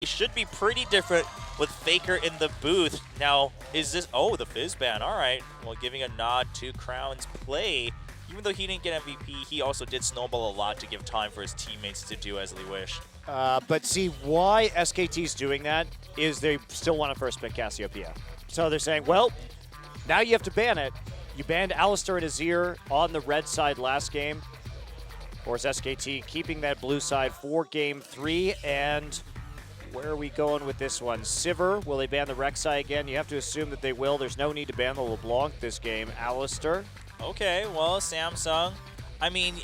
It should be pretty different with Faker in the booth. Now, is this... Oh, the Fizz ban. All right. Well, giving a nod to Crown's play. Even though he didn't get MVP, he also did snowball a lot to give time for his teammates to do as they wished. But see, why SKT's doing that is they still want to first pick Cassiopeia. So they're saying, well, now you have to ban it. You banned Alistar and Azir on the red side last game. Of course, SKT keeping that blue side for game 3. And where are we going with this one? Sivir, will they ban the Rek'Sai again? You have to assume that they will. There's no need to ban the LeBlanc this game. Alistar. Okay, well, Samsung, I mean,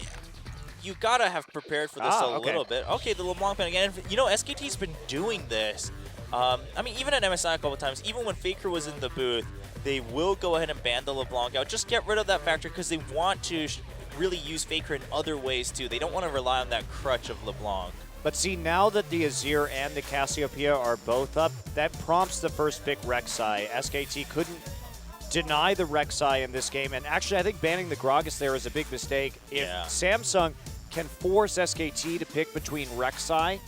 you gotta have prepared for this a little bit. Okay, the LeBlanc ban again. You know, SKT's been doing this. I mean, even at MSI a couple times, even when Faker was in the booth, they will go ahead and ban the LeBlanc out. Just get rid of that factor because they want to really use Faker in other ways too. They don't want to rely on that crutch of LeBlanc. But see, now that the Azir and the Cassiopeia are both up, that prompts the first pick Rek'Sai. SKT couldn't deny the Rek'Sai in this game, and actually I think banning the Gragas there is a big mistake. If Samsung can force SKT to pick between Rek'Sai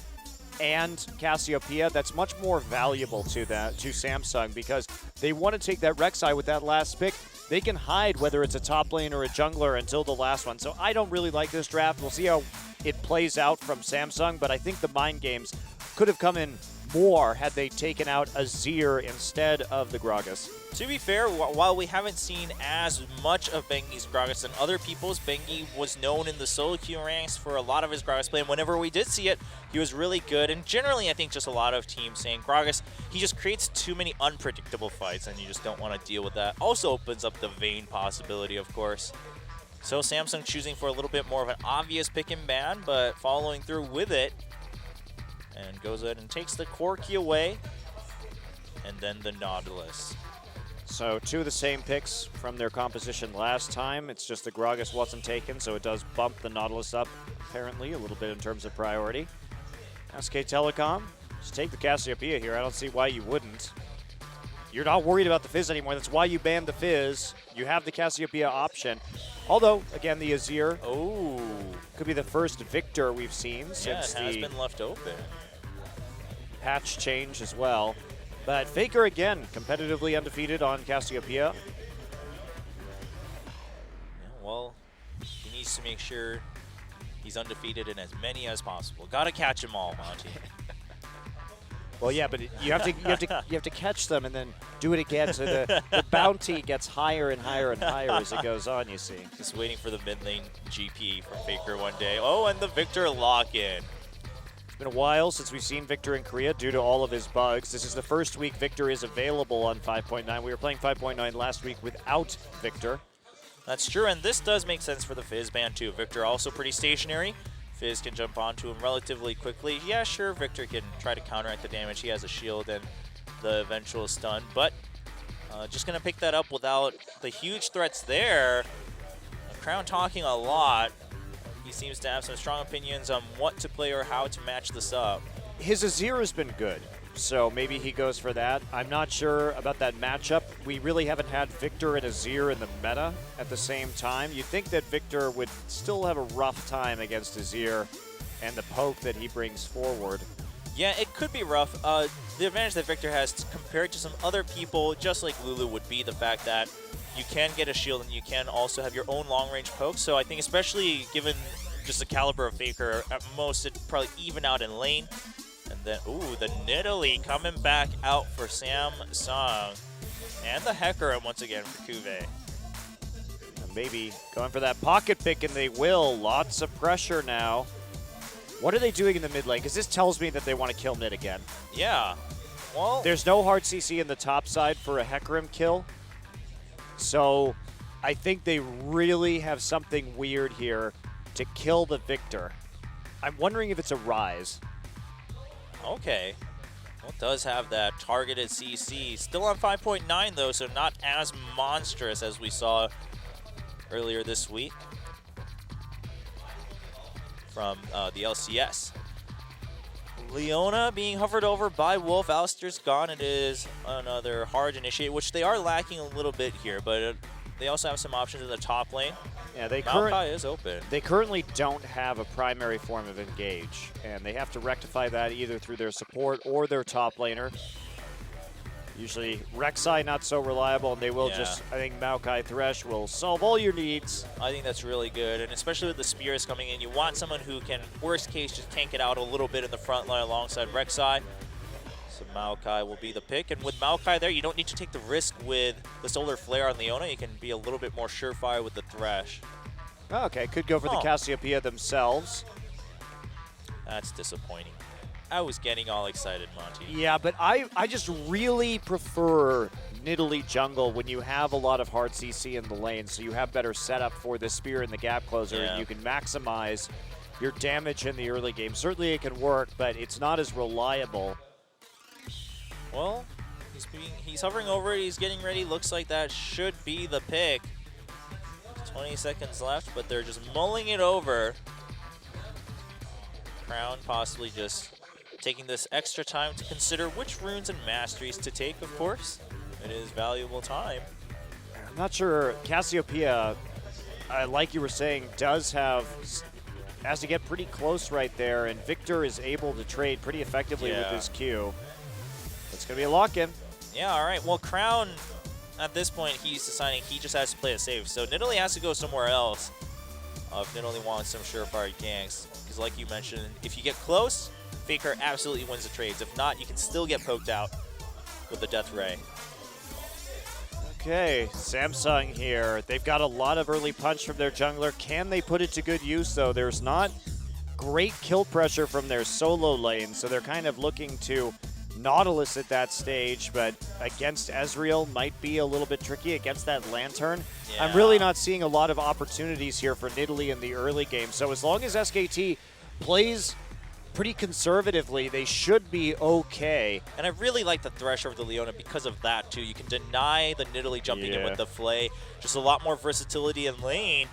and Cassiopeia, that's much more valuable to Samsung because they want to take that Rek'Sai with that last pick. They can hide whether it's a top lane or a jungler until the last one. So I don't really like this draft. We'll see how it plays out from Samsung, but I think the mind games could have come in more had they taken out Azir instead of the Gragas. To be fair, while we haven't seen as much of Bengi's Gragas than other people's, Bengi was known in the solo queue ranks for a lot of his Gragas play, and whenever we did see it, he was really good. And generally, I think just a lot of teams saying Gragas, he just creates too many unpredictable fights, and you just don't want to deal with that. Also opens up the Vayne possibility, of course. So Samsung choosing for a little bit more of an obvious pick and ban, but following through with it, and goes ahead and takes the Corki away, and then the Nautilus. So two of the same picks from their composition last time. It's just the Gragas wasn't taken, so it does bump the Nautilus up, apparently, a little bit in terms of priority. SK Telecom, just take the Cassiopeia here. I don't see why you wouldn't. You're not worried about the Fizz anymore. That's why you banned the Fizz. You have the Cassiopeia option. Although, again, the Azir could be the first Victor we've seen since it has been left open. Patch change as well. But Faker, again, competitively undefeated on Cassiopeia. Yeah, well, he needs to make sure he's undefeated in as many as possible. Gotta catch them all, Monty. Well, yeah, but you have to catch them and then do it again, so the bounty gets higher and higher and higher as it goes on. You see, just waiting for the mid lane GP from Faker one day. Oh, and the Victor lock-in. It's been a while since we've seen Victor in Korea due to all of his bugs. This is the first week Victor is available on 5.9. We were playing 5.9 last week without Victor. That's true, and this does make sense for the Fizz ban too. Victor also pretty stationary. Fizz can jump onto him relatively quickly. Yeah, sure, Victor can try to counteract the damage. He has a shield and the eventual stun, but just going to pick that up without the huge threats there. Crown talking a lot. He seems to have some strong opinions on what to play or how to match this up. His Azir has been good, so maybe he goes for that. I'm not sure about that matchup. We really haven't had Victor and Azir in the meta at the same time. You'd think that Victor would still have a rough time against Azir and the poke that he brings forward. Yeah, it could be rough. The advantage that Victor has compared to some other people, just like Lulu, would be the fact that you can get a shield and you can also have your own long-range poke. So I think especially given just the caliber of Faker, at most it'd probably even out in lane. And then, ooh, the Nidalee coming back out for Samsung. And the Hecarim once again for Kuve. Maybe going for that pocket pick, and they will. Lots of pressure now. What are they doing in the mid lane? Because this tells me that they want to kill mid again. Yeah. Well, there's no hard CC in the top side for a Hecarim kill. So I think they really have something weird here to kill the Victor. I'm wondering if it's a Rise. Okay. Well, it does have that targeted CC. Still on 5.9 though, so not as monstrous as we saw earlier this week from the LCS. Leona being hovered over by Wolf. Alistar's gone. It is another hard initiate, which they are lacking a little bit here, but They also have some options in the top lane. Yeah, Maokai is open. They currently don't have a primary form of engage, and they have to rectify that either through their support or their top laner. Usually Rek'Sai not so reliable, and they will just, I think Maokai Thresh will solve all your needs. I think that's really good, and especially with the Spears coming in, you want someone who can, worst case, just tank it out a little bit in the front line alongside Rek'Sai. So Maokai will be the pick, and with Maokai there, you don't need to take the risk with the Solar Flare on Leona. You can be a little bit more surefire with the Thresh. Okay, could go for the Cassiopeia themselves. That's disappointing. I was getting all excited, Monty. Yeah, but I just really prefer Nidalee jungle when you have a lot of hard CC in the lane, so you have better setup for the spear and the gap closer, and you can maximize your damage in the early game. Certainly it can work, but it's not as reliable. Well, he's hovering over it, he's getting ready. Looks like that should be the pick. 20 seconds left, but they're just mulling it over. Crown possibly just taking this extra time to consider which runes and masteries to take, of course. It is valuable time. I'm not sure. Cassiopeia, like you were saying, has to get pretty close right there, and Victor is able to trade pretty effectively with his Q. It's going to be a lock-in. Yeah, all right. Well, Crown, at this point, he's deciding he just has to play it safe. So Nidalee has to go somewhere else if Nidalee wants some surefire ganks. Because like you mentioned, if you get close, Faker absolutely wins the trades. If not, you can still get poked out with the Death Ray. Okay, Samsung here. They've got a lot of early punch from their jungler. Can they put it to good use, though? There's not great kill pressure from their solo lane, so they're kind of looking to Nautilus at that stage, but against Ezreal might be a little bit tricky against that Lantern. Yeah. I'm really not seeing a lot of opportunities here for Nidalee in the early game, so as long as SKT plays pretty conservatively, they should be okay. And I really like the Thresh over the Leona because of that, too. You can deny the Nidalee jumping in with the Flay. Just a lot more versatility in lane.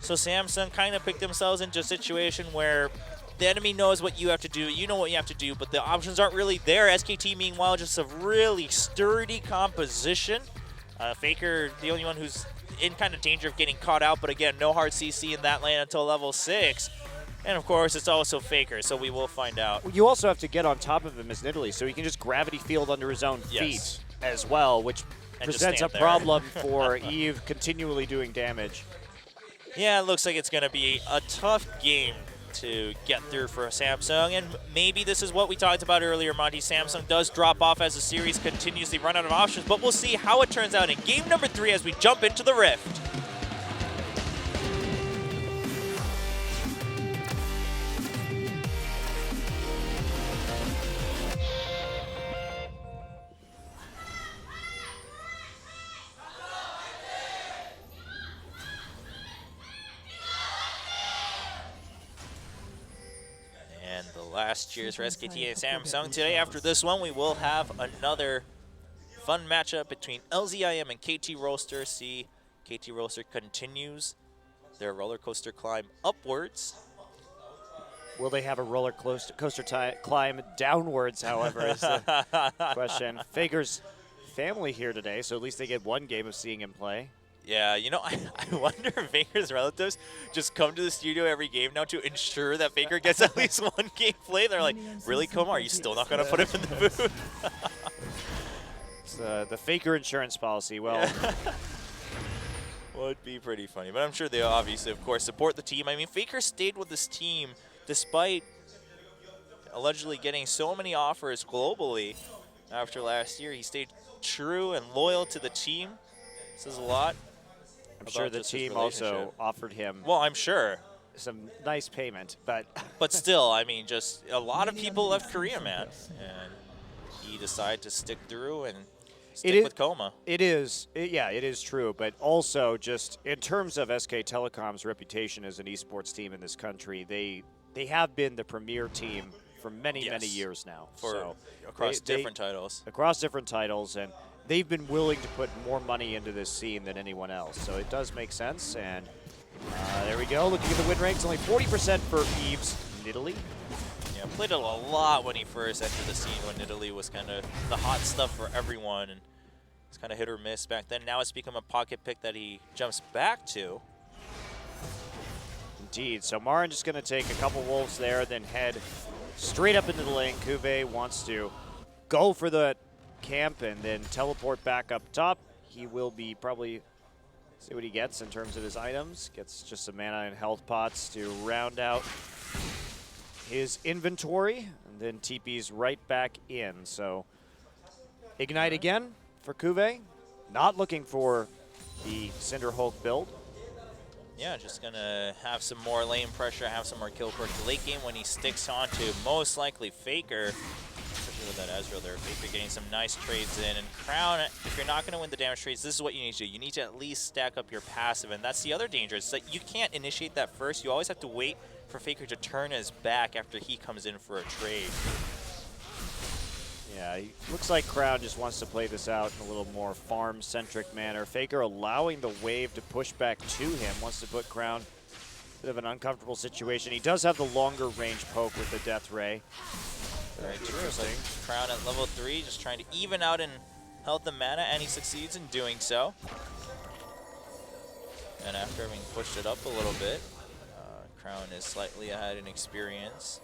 So Samsung kind of picked themselves into a situation where the enemy knows what you have to do, you know what you have to do, but the options aren't really there. SKT, meanwhile, just a really sturdy composition. Faker, the only one who's in kind of danger of getting caught out, but again, no hard CC in that lane until level 6. And of course, it's also Faker, so we will find out. You also have to get on top of him as Nidalee, so he can just gravity field under his own feet as well, which presents a problem for Eve continually doing damage. Yeah, it looks like it's going to be a tough game to get through for Samsung, and maybe this is what we talked about earlier, Monty. Samsung does drop off as the series continues to run out of options, but we'll see how it turns out in game number 3 as we jump into the Rift. Last cheers for SKT and Samsung today. After this one, we will have another fun matchup between LZIM and KT Rolster. See, KT Rolster continues their roller coaster climb upwards. Will they have a roller coaster climb downwards, however, is the question. Faker's family here today, so at least they get one game of seeing him play. Yeah, you know, I wonder if Faker's relatives just come to the studio every game now to ensure that Faker gets at least one game play. They're like, really, Komar, are you still not going to put him in the booth? It's the Faker insurance policy. Well, would be pretty funny. But I'm sure they obviously, of course, support the team. I mean, Faker stayed with this team despite allegedly getting so many offers globally after last year. He stayed true and loyal to the team. This is a lot. I'm sure the team also offered him. Well, I'm sure. Some nice payment, but. But still, I mean, just a lot of people left Korea, man. And he decided to stick through and stick with Coma. It is true. But also, just in terms of SK Telecom's reputation as an esports team in this country, they have been the premier team for many years now. Across different titles. Across different titles, and they've been willing to put more money into this scene than anyone else. So it does make sense. And there we go. Looking at the win rates, only 40% for Eve's Nidalee. Yeah, played it a lot when he first entered the scene, when Nidalee was kind of the hot stuff for everyone. And It's kind of hit or miss back then. Now it's become a pocket pick that he jumps back to. Indeed. So Marin just going to take a couple wolves there, then head straight up into the lane. Kuve wants to go for the camp and then teleport back up top. He will be probably, see what he gets in terms of his items. Gets just some mana and health pots to round out his inventory, and then TP's right back in. So Ignite again for Kuve. Not looking for the Cinder Hulk build. Yeah, just going to have some more lane pressure, have some more kill perk late game when he sticks on to most likely Faker. Especially with that Ezreal there. Faker getting some nice trades in. And Crown, if you're not going to win the damage trades, this is what you need to do. You need to at least stack up your passive, and that's the other danger. It's that you can't initiate that first. You always have to wait for Faker to turn his back after he comes in for a trade. Yeah, he looks like Crown just wants to play this out in a little more farm-centric manner. Faker allowing the wave to push back to him, wants to put Crown in a bit of an uncomfortable situation. He does have the longer range poke with the Death Ray. Very interesting. Crown at level 3, just trying to even out in health and mana, and he succeeds in doing so. And after having pushed it up a little bit, Crown is slightly ahead in experience.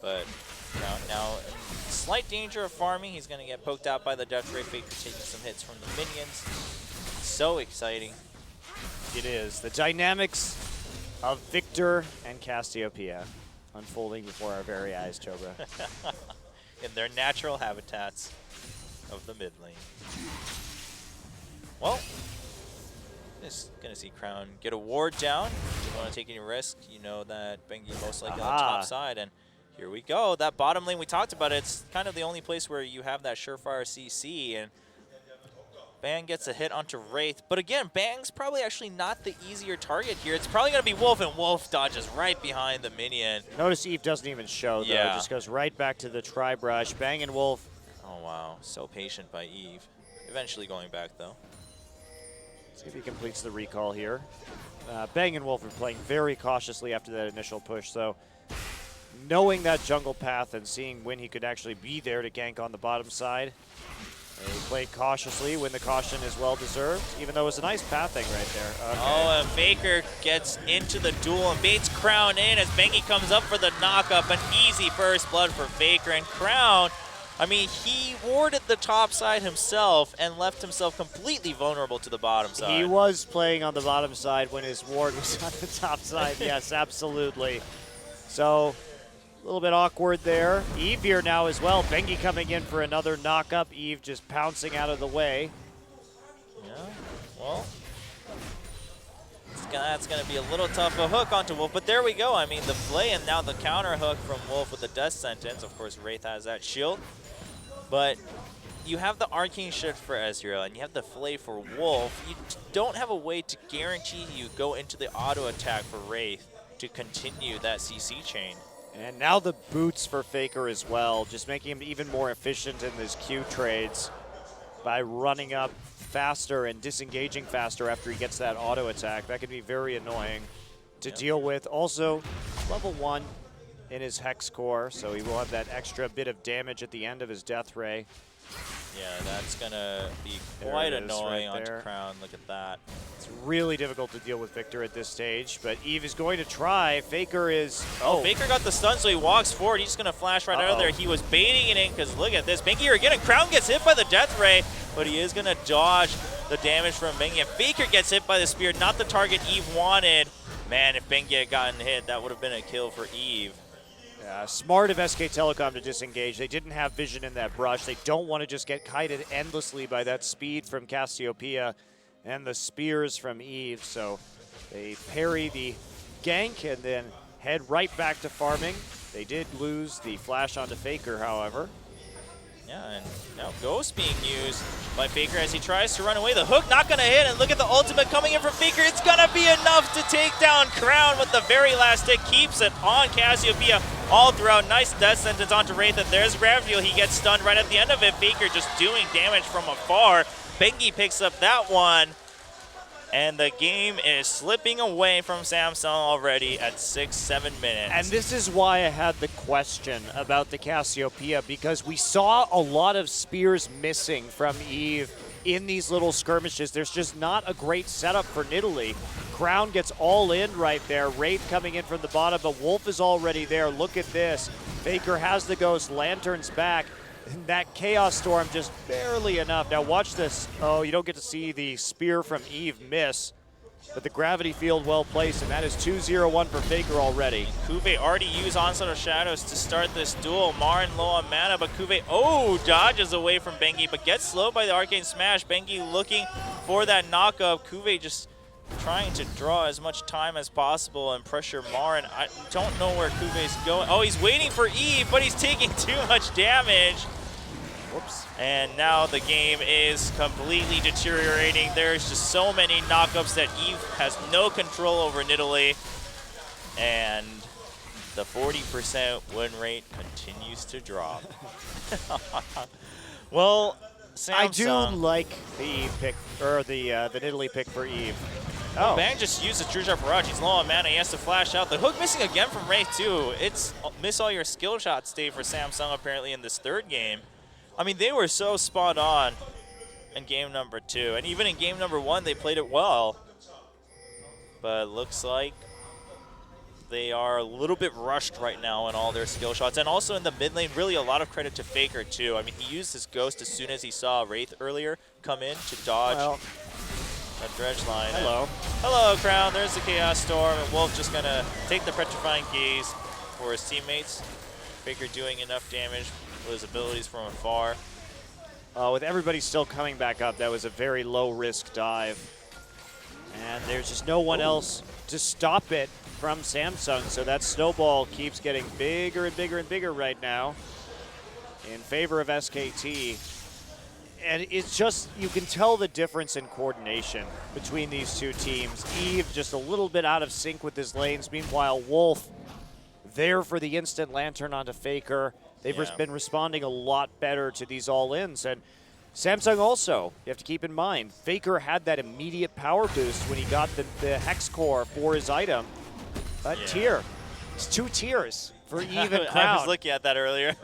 But Crown now in slight danger of farming. He's going to get poked out by the Death Ray. Faker taking some hits from the minions. So exciting. It is. The dynamics of Victor and Cassiopeia unfolding before our very eyes, Chobra. In their natural habitats of the mid lane. Well, just going to see Crown get a ward down. If you want to take any risk, you know that Bengi most likely on the top side. And here we go. That bottom lane we talked about, it's kind of the only place where you have that surefire CC, and Bang gets a hit onto Wraith. But again, Bang's probably actually not the easier target here. It's probably going to be Wolf, and Wolf dodges right behind the minion. Notice Eve doesn't even show, though. Yeah. It just goes right back to the tri-brush. Bang and Wolf. Oh, wow. So patient by Eve. Eventually going back, though. See if he completes the recall here. Bang and Wolf are playing very cautiously after that initial push, so knowing that jungle path and seeing when he could actually be there to gank on the bottom side. They played cautiously when the caution is well-deserved, even though it was a nice pathing right there. Okay. Oh, and Faker gets into the duel and baits Crown in as Bengi comes up for the knock-up. An easy first blood for Faker. And Crown, I mean, he warded the top side himself and left himself completely vulnerable to the bottom side. He was playing on the bottom side when his ward was on the top side. Yes, absolutely. So a little bit awkward there. Eve here now as well. Bengi coming in for another knock-up. Eve just pouncing out of the way. Yeah, well, that's going to be a little tough a hook onto Wolf, but there we go. I mean, the play and now the counter hook from Wolf with the death sentence. Of course, Wraith has that shield, but you have the arcane shift for Ezreal and you have the flay for Wolf. You don't have a way to guarantee you go into the auto attack for Wraith to continue that CC chain. And now the boots for Faker as well, just making him even more efficient in his Q trades by running up faster and disengaging faster after he gets that auto attack. That can be very annoying to deal with. Also, level 1 in his Hex Core, so he will have that extra bit of damage at the end of his Death Ray. Yeah, that's going to be quite annoying onto Crown. Look at that. It's really difficult to deal with Victor at this stage, but Eve is going to try. Faker is... Oh, Faker got the stun, so he walks forward. He's just going to flash right out of there. He was baiting it in because look at this. Bengi here again, and Crown gets hit by the Death Ray, but he is going to dodge the damage from Bengi. And Faker gets hit by the spear, not the target Eve wanted. Man, if Bengi had gotten hit, that would have been a kill for Eve. Smart of SK Telecom to disengage. They didn't have vision in that brush. They don't want to just get kited endlessly by that speed from Cassiopeia and the spears from Eve. So they parry the gank and then head right back to farming. They did lose the flash onto Faker, however. Yeah, and now Ghost being used by Faker as he tries to run away. The hook not going to hit, and look at the ultimate coming in from Faker. It's going to be enough to take down Crown with the very last hit. Keeps it on Cassiopeia all throughout. Nice death sentence onto Wraith, and there's Gravio. He gets stunned right at the end of it. Faker just doing damage from afar. Bengi picks up that one. And the game is slipping away from Samsung already at 6-7 minutes. And this is why I had the question about the Cassiopeia, because we saw a lot of spears missing from Eve in these little skirmishes. There's just not a great setup for Nidalee. Crown gets all in right there. Wraith coming in from the bottom, but Wolf is already there. Look at this. Faker has the Ghost, Lantern's back. And that Chaos Storm just barely enough. Now watch this. Oh, you don't get to see the spear from Eve miss. But the gravity field well placed, and that is 2-0-1 for Faker already. Kuve already used Onslaught of Shadows to start this duel. Marin low on mana, but Kuve, dodges away from Bengi, but gets slowed by the Arcane Smash. Bengi looking for that knockup. Kuve just trying to draw as much time as possible and pressure Marin. I don't know where Kuve's going. Oh, he's waiting for Eve, but he's taking too much damage. Whoops. And now the game is completely deteriorating. There's just so many knockups that Eve has no control over Nidalee. And the 40% win rate continues to drop. Well, Samsung. I do like the Eve pick, or the Nidalee pick for Eve. Oh. Bang just used the True Shot Barrage. He's low on mana. He has to flash out. The hook missing again from Wraith, too. It's miss all your skill shots day for Samsung, apparently, in this third game. I mean, they were so spot on in game number 2. And even in game number 1, they played it well. But it looks like they are a little bit rushed right now in all their skill shots. And also in the mid lane, really a lot of credit to Faker, too. I mean, he used his Ghost as soon as he saw Wraith earlier come in to dodge that dredge line. Hello. Hello, Crown. There's the Chaos Storm. And Wolf just going to take the Petrifying Gaze for his teammates. Faker doing enough damage with his abilities from afar. With everybody still coming back up, that was a very low-risk dive. And there's just no one else to stop it from Samsung, so that snowball keeps getting bigger and bigger and bigger right now in favor of SKT. And it's just, you can tell the difference in coordination between these two teams. Eve just a little bit out of sync with his lanes. Meanwhile, Wolf there for the instant Lantern onto Faker. They've been responding a lot better to these all-ins. And Samsung also, you have to keep in mind, Faker had that immediate power boost when he got the Hex Core for his item. But tier, it's 2 tiers for Eve and Crown. I was looking at that earlier.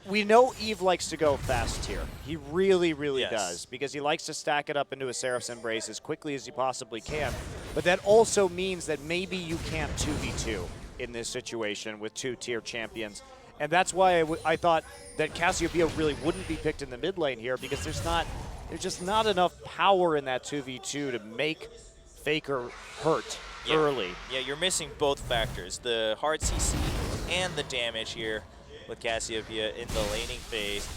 We know Eve likes to go fast tier. He really, really does, because he likes to stack it up into a Seraph's Embrace as quickly as he possibly can. But that also means that maybe you can't 2v2 in this situation with 2-tier champions. And that's why I thought that Cassiopeia really wouldn't be picked in the mid lane here, because there's just not enough power in that 2v2 to make Faker hurt early. Yeah, you're missing both factors, the hard CC and the damage here with Cassiopeia in the laning phase.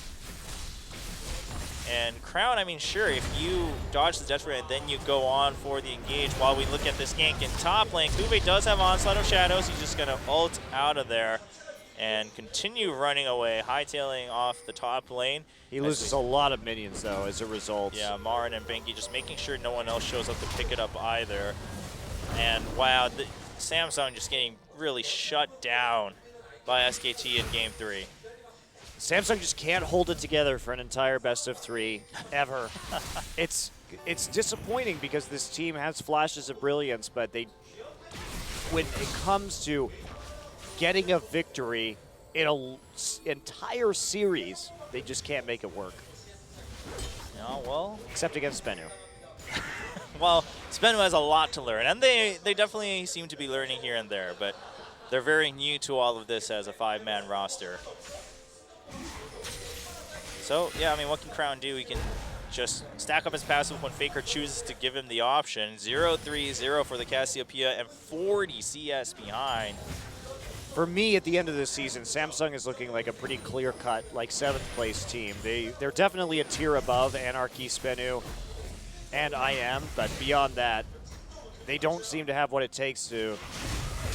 And Crown, I mean, sure, if you dodge the Death Ray and then you go on for the engage while we look at this gank in top lane, Kuve does have Onslaught of Shadows. He's just going to ult out of there and continue running away, hightailing off the top lane. He loses a lot of minions, though, as a result. Yeah, Marin and Bengi just making sure no one else shows up to pick it up either. And wow, Samsung just getting really shut down by SKT in Game 3. Samsung just can't hold it together for an entire best of 3 ever. It's disappointing because this team has flashes of brilliance, but when it comes to getting a victory in an entire series, they just can't make it work. Yeah, well, except against Spenu. Well, Spenu has a lot to learn, and they definitely seem to be learning here and there, but they're very new to all of this as a 5-man roster. So, yeah, I mean, what can Crown do? He can just stack up his passive when Faker chooses to give him the option. 0-3-0 for the Cassiopeia and 40 CS behind. For me, at the end of the season, Samsung is looking like a pretty clear-cut, like 7th place team. They're definitely a tier above Anarchy, Spenu, and IM, but beyond that, they don't seem to have what it takes to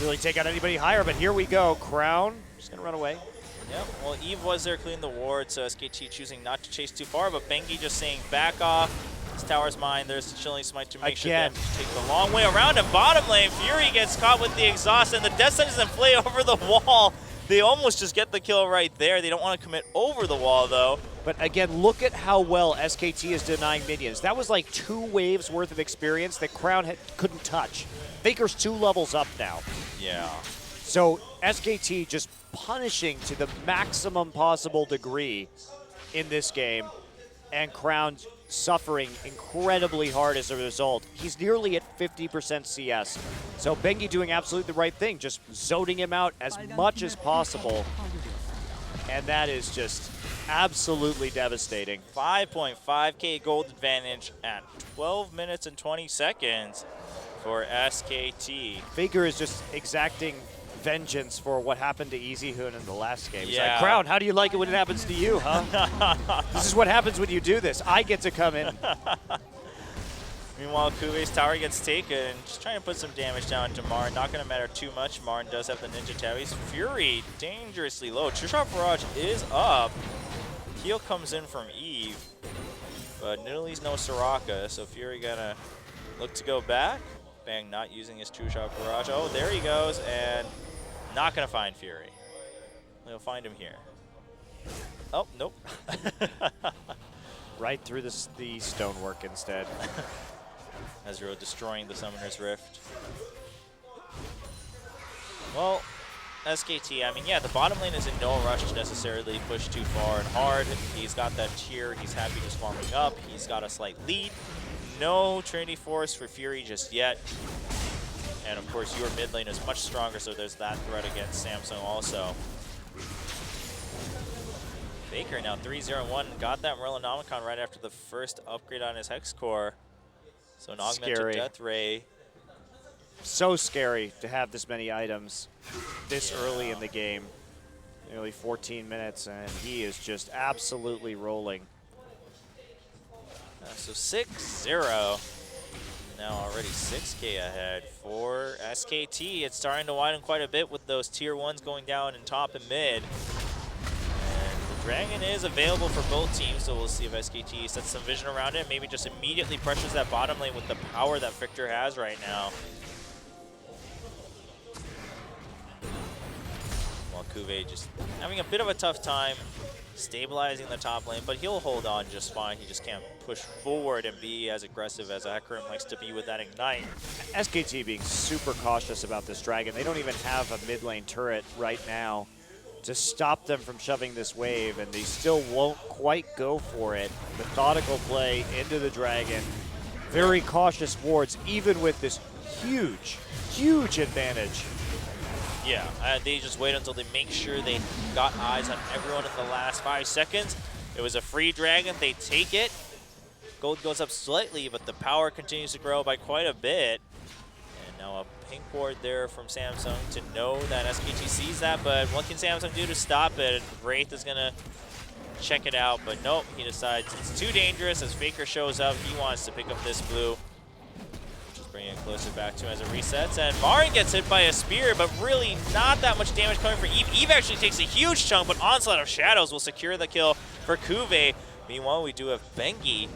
really take out anybody higher. But here we go. Crown just going to run away. Yep, well, Eve was there cleaning the ward, so SKT choosing not to chase too far, but Bengi just saying back off. This tower's mine. There's the Chilling Smite to make sure they take the long way around. And bottom lane, Fury gets caught with the exhaust, and the Death Sentence doesn't play over the wall. They almost just get the kill right there. They don't want to commit over the wall, though. But again, look at how well SKT is denying minions. That was like 2 waves worth of experience that Crown couldn't touch. Faker's 2 levels up now. Yeah. So SKT just punishing to the maximum possible degree in this game, and Crown suffering incredibly hard as a result. He's nearly at 50% CS. So Bengi doing absolutely the right thing, just zoning him out as much as possible. And that is just absolutely devastating. 5.5K gold advantage at 12 minutes and 20 seconds for SKT. Faker is just exacting vengeance for what happened to Easy Hoon in the last game. He's Yeah. like, Crown, how do you like it when it happens to you, huh? This is what happens when you do this. I get to come in. Meanwhile, Kuve's tower gets taken, just trying to put some damage down to Marn. Not going to matter too much. Marn does have the Ninja Tabbies. Fury dangerously low. Two-shot barrage is up. Heal comes in from Eve, but Nidalee's no Soraka, so Fury gonna look to go back. Bang, not using his two-shot barrage. Oh, there he goes, and not gonna find Fury. He'll find him here. Oh, nope. Right through the stonework instead. Ezreal destroying the Summoner's Rift. Well, SKT, I mean, yeah, the bottom lane is in no rush to necessarily push too far and hard. He's got that tier. He's happy just farming up. He's got a slight lead. No Trinity Force for Fury just yet. And, of course, your mid lane is much stronger, so there's that threat against Samsung also. Faker now 3-0-1. Got that Merlinomicon right after the first upgrade on his Hex Core. So an augmented Death Ray. So scary to have this many items this early in the game. Nearly 14 minutes, and he is just absolutely rolling. So 6-0. Now already 6K ahead for SKT. It's starting to widen quite a bit with those tier 1s going down in top and mid. And the Dragon is available for both teams, so we'll see if SKT sets some vision around it. Maybe just immediately pressures that bottom lane with the power that Victor has right now. While Kuve just having a bit of a tough time stabilizing the top lane, but he'll hold on just fine. He just can't push forward and be as aggressive as Akram likes to be with that Ignite. SKT being super cautious about this Dragon. They don't even have a mid lane turret right now to stop them from shoving this wave, and they still won't quite go for it. Methodical play into the Dragon. Very cautious wards, even with this huge, huge advantage. Yeah, they just wait until they make sure they got eyes on everyone in the last 5 seconds. It was a free Dragon. They take it. Gold goes up slightly, but the power continues to grow by quite a bit. And now a pink ward there from Samsung to know that SKT sees that, but what can Samsung do to stop it? Wraith is going to check it out, but nope, he decides it's too dangerous. As Faker shows up, he wants to pick up this blue. Bringing it closer back to him as it resets, and Marin gets hit by a spear, but really not that much damage coming for Eve. Eve actually takes a huge chunk, but Onslaught of Shadows will secure the kill for Kuve. Meanwhile, we do have Bengi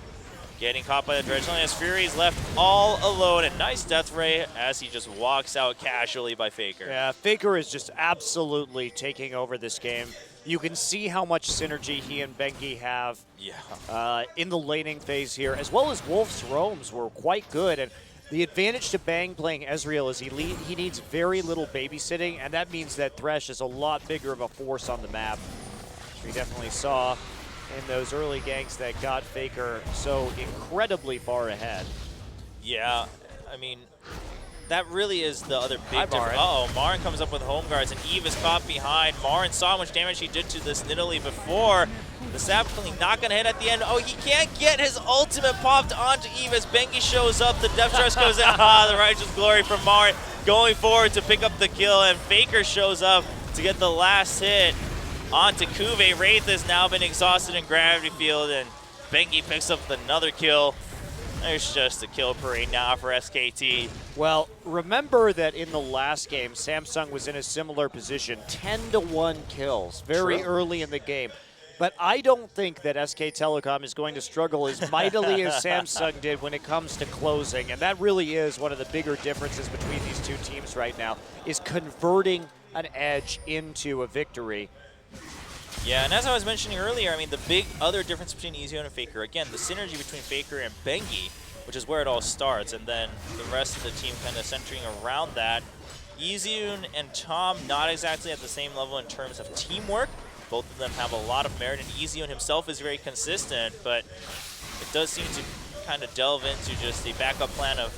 getting caught by the Dredge Line as Fury's left all alone. A nice Death Ray as he just walks out casually by Faker. Yeah, Faker is just absolutely taking over this game. You can see how much synergy he and Bengi have in the laning phase here, as well as Wolf's roams were quite good. And the advantage to Bang playing Ezreal is he needs very little babysitting, and that means that Thresh is a lot bigger of a force on the map, which we definitely saw in those early ganks that got Faker so incredibly far ahead. Yeah, I mean, that really is the other big difference. Uh-oh, Marin comes up with home guards, and Eve is caught behind. Marin saw how much damage he did to this Nidalee before. The Sapling not going to hit at the end. Oh, he can't get his ultimate popped onto Eve as Bengi shows up. The Death Trust goes in. The Righteous Glory from Marin going forward to pick up the kill, and Faker shows up to get the last hit onto Kuve. Wraith has now been exhausted in Gravity Field, and Bengi picks up another kill. There's just a kill parade now for SKT. Well, remember that in the last game, Samsung was in a similar position, 10-1 kills very early in the game. But I don't think that SK Telecom is going to struggle as mightily as Samsung did when it comes to closing. And that really is one of the bigger differences between these two teams right now, is converting an edge into a victory. Yeah, and as I was mentioning earlier, I mean, the big other difference between Ezion and Faker, again, the synergy between Faker and Bengi, which is where it all starts, and then the rest of the team kind of centering around that. Ezion and Tom not exactly at the same level in terms of teamwork. Both of them have a lot of merit, and Ezion himself is very consistent, but it does seem to kind of delve into just the backup plan of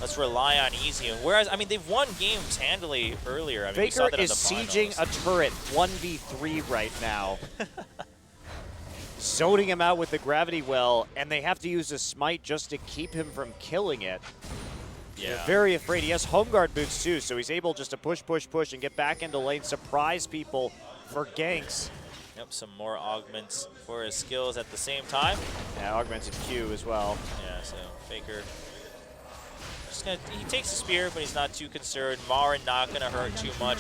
let's rely on easy. Whereas, I mean, they've won games handily earlier. I mean, we saw Faker that in is the sieging finals. a turret 1v3 right now. Zoning him out with the gravity well, and they have to use a smite just to keep him from killing it. Yeah. They're very afraid. He has home guard boots too, so he's able just to push, push, push, and get back into lane, surprise people for ganks. Yep, some more augments for his skills at the same time. Yeah, augmented Q as well. Yeah, so Faker just gonna, he takes a spear, but he's not too concerned. Marin not gonna hurt too much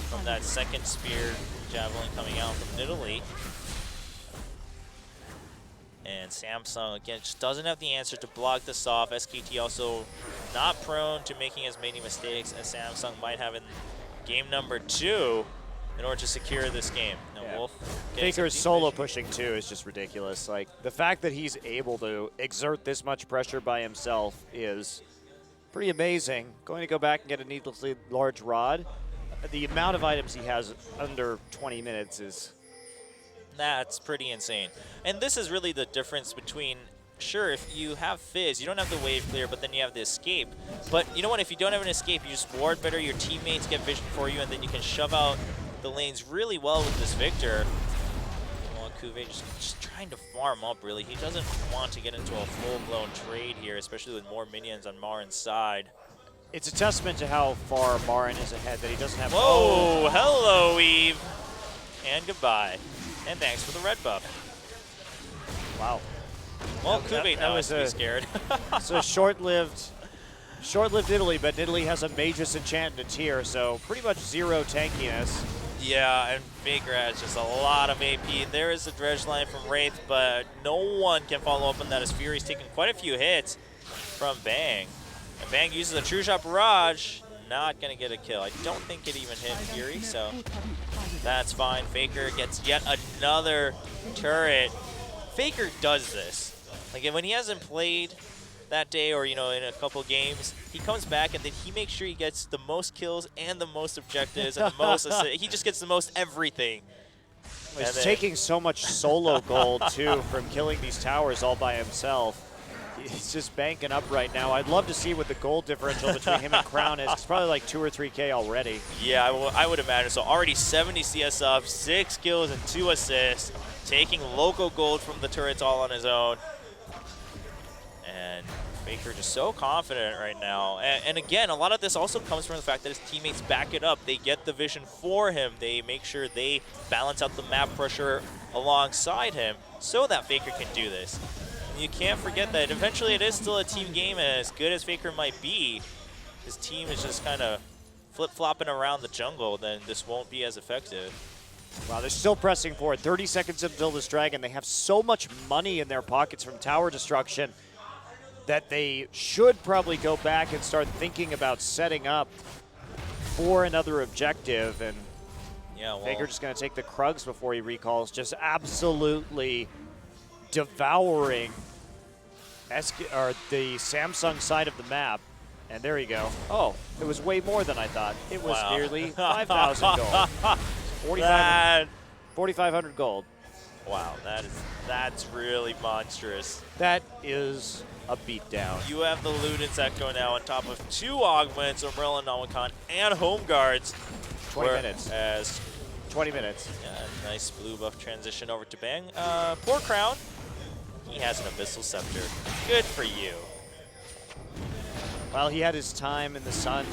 from that second spear javelin coming out from Italy. And Samsung, again, just doesn't have the answer to block this off. SKT also not prone to making as many mistakes as Samsung might have in game number 2 in order to secure this game. Now, Yeah. Wolf Faker's solo pushing too is just ridiculous. Like, the fact that he's able to exert this much pressure by himself is pretty amazing. Going to go back and get a needlessly large rod. The amount of items he has under 20 minutes is... That's pretty insane. And this is really the difference between, sure, if you have Fizz, you don't have the wave clear, but then you have the escape. But you know what, if you don't have an escape, you just ward better, your teammates get vision for you, and then you can shove out the lanes really well with this Victor. Well, Kuve just trying to farm up, really. He doesn't want to get into a full-blown trade here, especially with more minions on Marin's side. It's a testament to how far Marin is ahead that he doesn't have... Whoa, hello, Eve. And goodbye. And thanks for the red buff. Wow. Well, That Kuve now was has to be scared. So short-lived Italy, but Italy has a Magus enchantment tier, so pretty much zero tankiness. Yeah, and Faker has just a lot of AP. There is a dredge line from Wraith, but no one can follow up on that as Fury's taking quite a few hits from Bang. And Bang uses a True Shot Barrage, not going to get a kill. I don't think it even hit Fury, so that's fine. Faker gets yet another turret. Faker does this. Like, when he hasn't played that day or, you know, in a couple games, he comes back and then he makes sure he gets the most kills and the most objectives and the most assists. He just gets the most everything. He's taking so much solo gold, too, from killing these towers all by himself. He's just banking up right now. I'd love to see what the gold differential between him and Crown is. It's probably like 2 or 3K already. Yeah, I would imagine. So already 70 CS up, 6 kills and 2 assists, taking local gold from the turrets all on his own. And Faker just so confident right now. And again, a lot of this also comes from the fact that his teammates back it up. They get the vision for him. They make sure they balance out the map pressure alongside him so that Faker can do this. You can't forget that eventually it is still a team game, and as good as Faker might be, his team is just kind of flip-flopping around the jungle, then this won't be as effective. Wow, they're still pressing forward. 30 seconds until this dragon. They have so much money in their pockets from tower destruction that they should probably go back and start thinking about setting up for another objective. And yeah, well, Faker just going to take the Krugs before he recalls, just absolutely devouring the Samsung side of the map. And there you go. Oh, it was way more than I thought. It was nearly 5,000 gold. 4,500 gold. Wow, that's really monstrous. That is a beatdown. You have the Ludens Echo now on top of 2 augments, Umbrella, Namakan, and Home Guards. 20 minutes. As 20 minutes. Yeah, nice blue buff transition over to Bang. Poor Crown. He has an Abyssal Scepter. Good for you. Well, he had his time in the sun.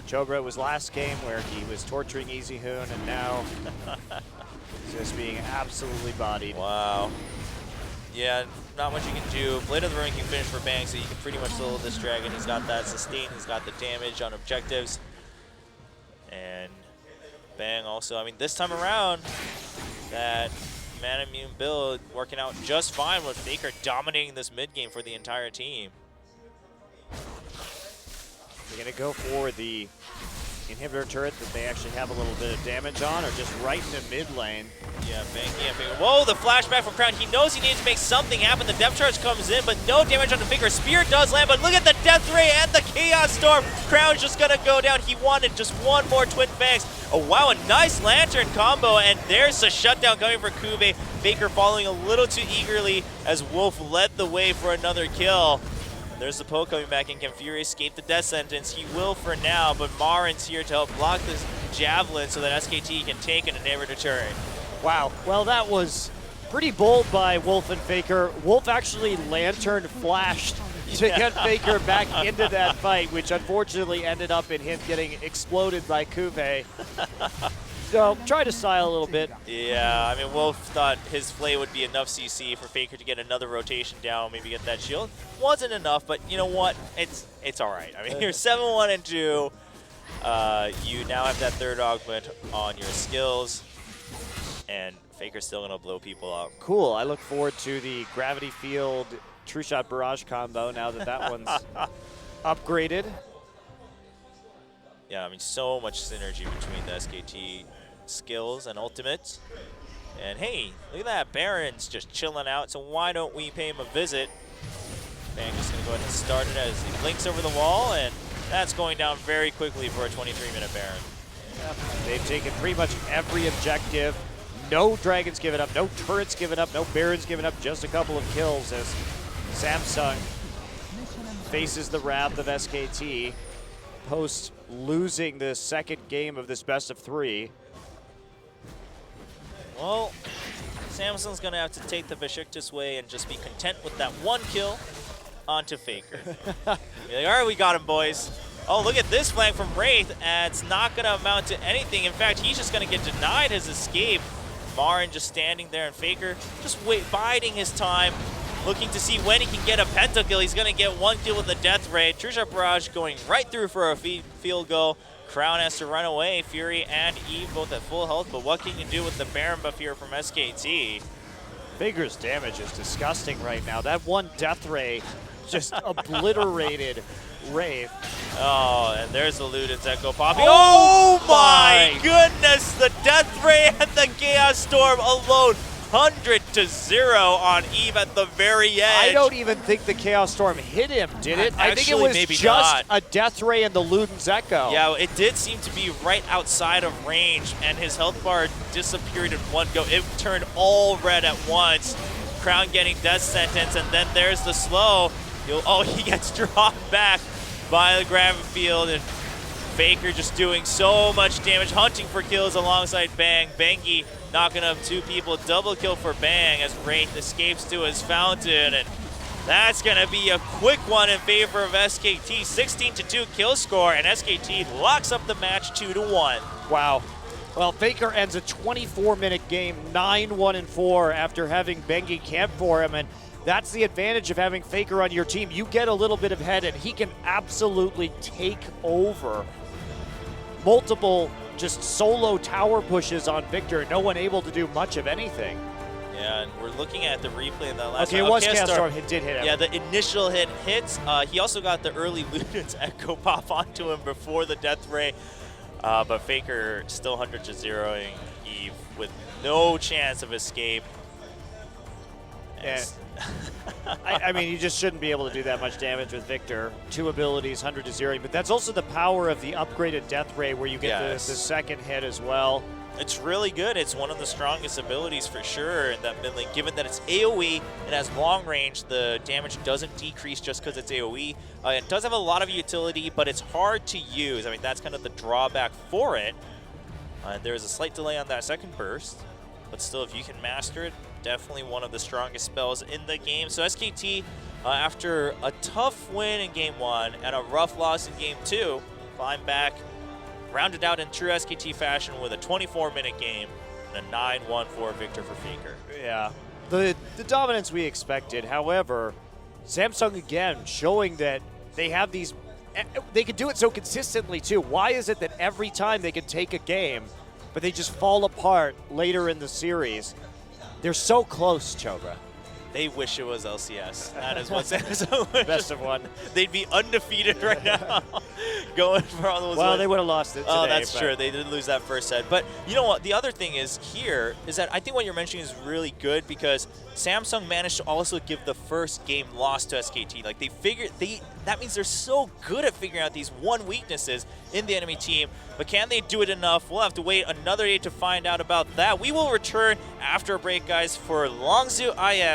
Chobra was last game where he was torturing Easy Hoon, and now he's just being absolutely bodied. Wow. Yeah, not much you can do. Blade of the Ruin can finish for Bang, so you can pretty much solo this dragon. He's got that sustain, he's got the damage on objectives. And Bang also, I mean, this time around, that Man Immune build working out just fine with Faker dominating this mid game for the entire team. They're going to go for the inhibitor turret that they actually have a little bit of damage on, or just right in the mid lane. Yeah, Banky and Faker. Whoa, the flashback from Crown. He knows he needs to make something happen. The depth charge comes in, but no damage on the Faker. Spear does land, but look at the Death Ray and the Chaos Storm. Crown's just gonna go down. He wanted just one more Twin Fangs. Oh, wow, a nice Lantern combo, and there's a shutdown coming for Kube. Faker following a little too eagerly as Wolf led the way for another kill. There's the poke coming back in. Can Fury escape the death sentence? He will for now, but Marin's here to help block this Javelin so that SKT can take an inhibitor turret. Wow. Well, that was pretty bold by Wolf and Faker. Wolf actually Lantern flashed to get Faker back into that fight, which unfortunately ended up in him getting exploded by Kube. So, try to style a little bit. Yeah, I mean, Wolf thought his Flay would be enough CC for Faker to get another rotation down, maybe get that shield. Wasn't enough, but you know what? It's all right. I mean, you're 7-1 and 2. You now have that third augment on your skills, and Faker's still gonna blow people up. Cool. I look forward to the Gravity Field True Shot Barrage combo now that that one's upgraded. Yeah, I mean, so much synergy between the SKT skills and ultimates. And hey, look at that. Baron's just chilling out, so why don't we pay him a visit? Bang just going to go ahead and start it as he blinks over the wall, and that's going down very quickly for a 23-minute Baron. Yeah. They've taken pretty much every objective. No Dragons given up, no turrets given up, no Barons given up, just a couple of kills as Samsung faces the wrath of SKT post losing the second game of this best of 3. Well, Samsung's going to have to take the Besiktas way and just be content with that one kill onto Faker. Be like, all right, we got him, boys. Oh, look at this flank from Wraith, and it's not going to amount to anything. In fact, he's just going to get denied his escape. Marin just standing there, and Faker just biding his time, looking to see when he can get a pentakill. He's going to get one kill with the Death Ray. True Shot Barrage going right through for a field goal. Crown has to run away. Fury and Eve both at full health, but what can you do with the Baron buff here from SKT? Faker's damage is disgusting right now. That one Death Ray just obliterated Wraith. Oh, and there's the Luden's Echo popping. Oh my goodness! The Death Ray and the Chaos Storm alone. 100-0 on Eve at the very edge. I don't even think the Chaos Storm hit him, did it? I think it was maybe just not. a Death Ray and the Luden's Echo. Yeah, it did seem to be right outside of range, and his health bar disappeared in one go. It turned all red at once. Crown getting death sentence, and then there's the slow. Oh, he gets dropped back by the Gravity Field, and Faker just doing so much damage, hunting for kills alongside Bang. Bangy knocking up 2 people, double kill for Bang as Wraith escapes to his fountain, and that's gonna be a quick one in favor of SKT. 16-2 kill score, and SKT locks up the match 2-1. Wow. Well, Faker ends a 24-minute game, 9-1-4 after having Bengi camp for him, and that's the advantage of having Faker on your team. You get a little bit of head, and he can absolutely take over. Multiple just solo tower pushes on Victor, no one able to do much of anything. Yeah, and we're looking at the replay in that last Okay, it was Chaos Storm. It did hit him. Yeah, the initial hit hits. He also got the early Luden's Echo pop onto him before the Death Ray. But Faker still 100-0ing Eve with no chance of escape. Yeah. I mean, you just shouldn't be able to do that much damage with Victor. 2 abilities, 100-0, but that's also the power of the upgraded Death Ray where you get the second hit as well. It's really good. It's one of the strongest abilities for sure in that mid lane. Given that it's AoE and has long range, the damage doesn't decrease just because it's AoE. It does have a lot of utility, but it's hard to use. I mean, that's kind of the drawback for it. There's a slight delay on that second burst, but still, if you can master it, definitely one of the strongest spells in the game. So SKT, after a tough win in Game 1 and a rough loss in Game 2, climb back, rounded out in true SKT fashion with a 24-minute game and a 9-1-4 victor for Faker. Yeah, the dominance we expected. However, Samsung again showing that they have these, they can do it so consistently too. Why is it that every time they can take a game, but they just fall apart later in the series? They're so close, Chogra. They wish it was LCS. That is what Samsung wishes. Best of one. They'd be undefeated right now, going for all those Well, wins. they would have lost it today. Oh, that's but true. They did lose that first set. But you know what? The other thing is here is that I think what you're mentioning is really good because Samsung managed to also give the first game loss to SKT. Like that means they're so good at figuring out these weaknesses in the enemy team. But can they do it enough? We'll have to wait another day to find out about that. We will return after a break, guys, for Longzhu IM